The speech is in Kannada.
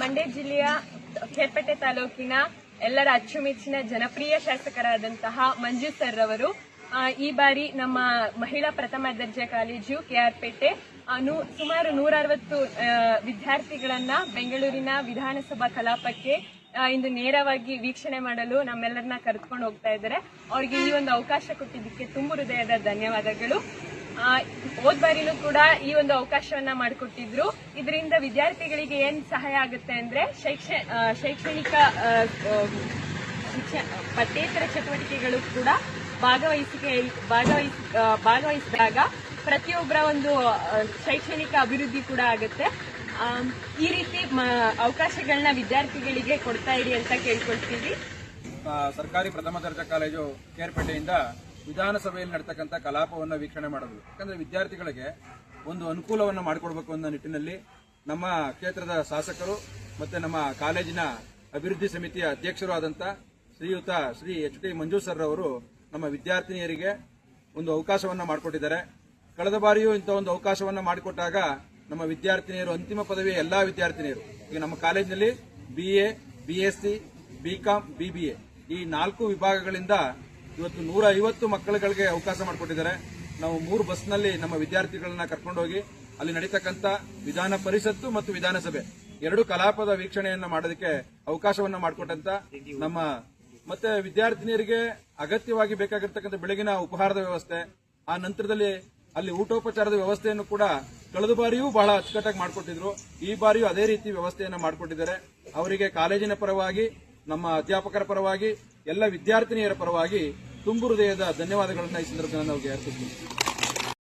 ಮಂಡ್ಯ ಜಿಲ್ಲೆಯ ಕೇರ್ಪೇಟೆ ತಾಲೂಕಿನ ಎಲ್ಲರ ಅಚ್ಚುಮೆಚ್ಚಿನ ಜನಪ್ರಿಯ ಶಾಸಕರಾದಂತಹ ಮಂಜು ಸರ್ ಅವರು ಈ ಬಾರಿ ನಮ್ಮ ಮಹಿಳಾ ಪ್ರಥಮ ದರ್ಜೆ ಕಾಲೇಜು ಕೆಆರ್ಪೇಟೆ ಸುಮಾರು 160 ವಿದ್ಯಾರ್ಥಿಗಳನ್ನ ಬೆಂಗಳೂರಿನ ವಿಧಾನಸಭಾ ಕಲಾಪಕ್ಕೆ ಇಂದು ನೇರವಾಗಿ ವೀಕ್ಷಣೆ ಮಾಡಲು ನಮ್ಮೆಲ್ಲರನ್ನ ಕರೆದುಕೊಂಡು ಹೋಗ್ತಾ ಇದ್ದಾರೆ. ಅವರಿಗೆ ಈ ಒಂದು ಅವಕಾಶ ಕೊಟ್ಟಿದ್ದಕ್ಕೆ ತುಂಬ ಹೃದಯದ ಧನ್ಯವಾದಗಳು. ಹೋದ ಬಾರಿನೂ ಕೂಡ ಈ ಒಂದು ಅವಕಾಶವನ್ನ ಮಾಡಿಕೊಟ್ಟಿದ್ರು. ಇದರಿಂದ ವಿದ್ಯಾರ್ಥಿಗಳಿಗೆ ಏನ್ ಸಹಾಯ ಆಗುತ್ತೆ ಅಂದ್ರೆ ಶೈಕ್ಷಣಿಕ ಪಠ್ಯೇತರ ಚಟುವಟಿಕೆಗಳು ಕೂಡ ಭಾಗವಹಿಸಿದಾಗ ಪ್ರತಿಯೊಬ್ಬರ ಒಂದು ಶೈಕ್ಷಣಿಕ ಅಭಿವೃದ್ಧಿ ಕೂಡ ಆಗುತ್ತೆ. ಈ ರೀತಿ ಅವಕಾಶಗಳನ್ನ ವಿದ್ಯಾರ್ಥಿಗಳಿಗೆ ಕೊಡ್ತಾ ಇರಿ ಅಂತ ಕೇಳ್ಕೊಳ್ತೀವಿ. ಸರ್ಕಾರಿ ಪ್ರಥಮ ದರ್ಜೆ ಕಾಲೇಜು ಕೇರ್ಪೇಟೆಯಿಂದ ವಿಧಾನಸಭೆಯಲ್ಲಿ ನಡೆತಕ್ಕಂಥ ಕಲಾಪವನ್ನು ವೀಕ್ಷಣೆ ಮಾಡೋದು. ಯಾಕಂದ್ರೆ ವಿದ್ಯಾರ್ಥಿಗಳಿಗೆ ಒಂದು ಅನುಕೂಲವನ್ನು ಮಾಡಿಕೊಡ್ಬೇಕು ಅನ್ನೋ ನಿಟ್ಟಿನಲ್ಲಿ ನಮ್ಮ ಕ್ಷೇತ್ರದ ಶಾಸಕರು ಮತ್ತೆ ನಮ್ಮ ಕಾಲೇಜಿನ ಅಭಿವೃದ್ಧಿ ಸಮಿತಿಯ ಅಧ್ಯಕ್ಷರು ಆದಂತ ಶ್ರೀಯುತ ಶ್ರೀ ಎಚ್.ಟಿ. ಮಂಜು ಸರ್ ಅವರು ನಮ್ಮ ವಿದ್ಯಾರ್ಥಿನಿಯರಿಗೆ ಒಂದು ಅವಕಾಶವನ್ನ ಮಾಡಿಕೊಟ್ಟಿದ್ದಾರೆ. ಕಳೆದ ಬಾರಿಯೂ ಇಂಥ ಒಂದು ಅವಕಾಶವನ್ನ ಮಾಡಿಕೊಟ್ಟಾಗ ನಮ್ಮ ವಿದ್ಯಾರ್ಥಿನಿಯರು ಅಂತಿಮ ಪದವಿಯ ಎಲ್ಲಾ ವಿದ್ಯಾರ್ಥಿನಿಯರು ಈಗ ನಮ್ಮ ಕಾಲೇಜಿನಲ್ಲಿ BA, BSc, BCom, BBA ಈ 4 ವಿಭಾಗಗಳಿಂದ ಇವತ್ತು 150 ಮಕ್ಕಳುಗಳಿಗೆ ಅವಕಾಶ ಮಾಡಿಕೊಟ್ಟಿದ್ದಾರೆ. ನಾವು 3 ಬಸ್ನಲ್ಲಿ ನಮ್ಮ ವಿದ್ಯಾರ್ಥಿಗಳನ್ನ ಕರ್ಕೊಂಡೋಗಿ ಅಲ್ಲಿ ನಡೀತಕ್ಕಂಥ ವಿಧಾನ ಪರಿಷತ್ತು ಮತ್ತು ವಿಧಾನಸಭೆ 2 ಕಲಾಪದ ವೀಕ್ಷಣೆಯನ್ನ ಮಾಡೋದಕ್ಕೆ ಅವಕಾಶವನ್ನ ಮಾಡಿಕೊಟ್ಟಂತ ನಮ್ಮ ಮತ್ತೆ ವಿದ್ಯಾರ್ಥಿನಿಯರಿಗೆ ಅಗತ್ಯವಾಗಿ ಬೇಕಾಗಿರ್ತಕ್ಕಂಥ ಬೆಳಗಿನ ಉಪಹಾರದ ವ್ಯವಸ್ಥೆ, ಆ ನಂತರದಲ್ಲಿ ಅಲ್ಲಿ ಊಟೋಪಚಾರದ ವ್ಯವಸ್ಥೆಯನ್ನು ಕೂಡ ಕಳೆದ ಬಾರಿಯೂ ಬಹಳ ಅಚ್ಚುಕಟ್ಟಾಗಿ ಮಾಡಿಕೊಟ್ಟಿದ್ರು. ಈ ಬಾರಿಯೂ ಅದೇ ರೀತಿ ವ್ಯವಸ್ಥೆಯನ್ನ ಮಾಡಿಕೊಟ್ಟಿದ್ದಾರೆ. ಅವರಿಗೆ ಕಾಲೇಜಿನ ಪರವಾಗಿ, ನಮ್ಮ ಅಧ್ಯಾಪಕರ ಪರವಾಗಿ, ಎಲ್ಲ ವಿದ್ಯಾರ್ಥಿನಿಯರ ಪರವಾಗಿ ತುಂಬು ಹೃದಯದ ಧನ್ಯವಾದಗಳನ್ನ ಈ ಸಂದರ್ಭದಲ್ಲಿ ನಾವು ಅರ್ಪಿಸ್ತೀವಿ.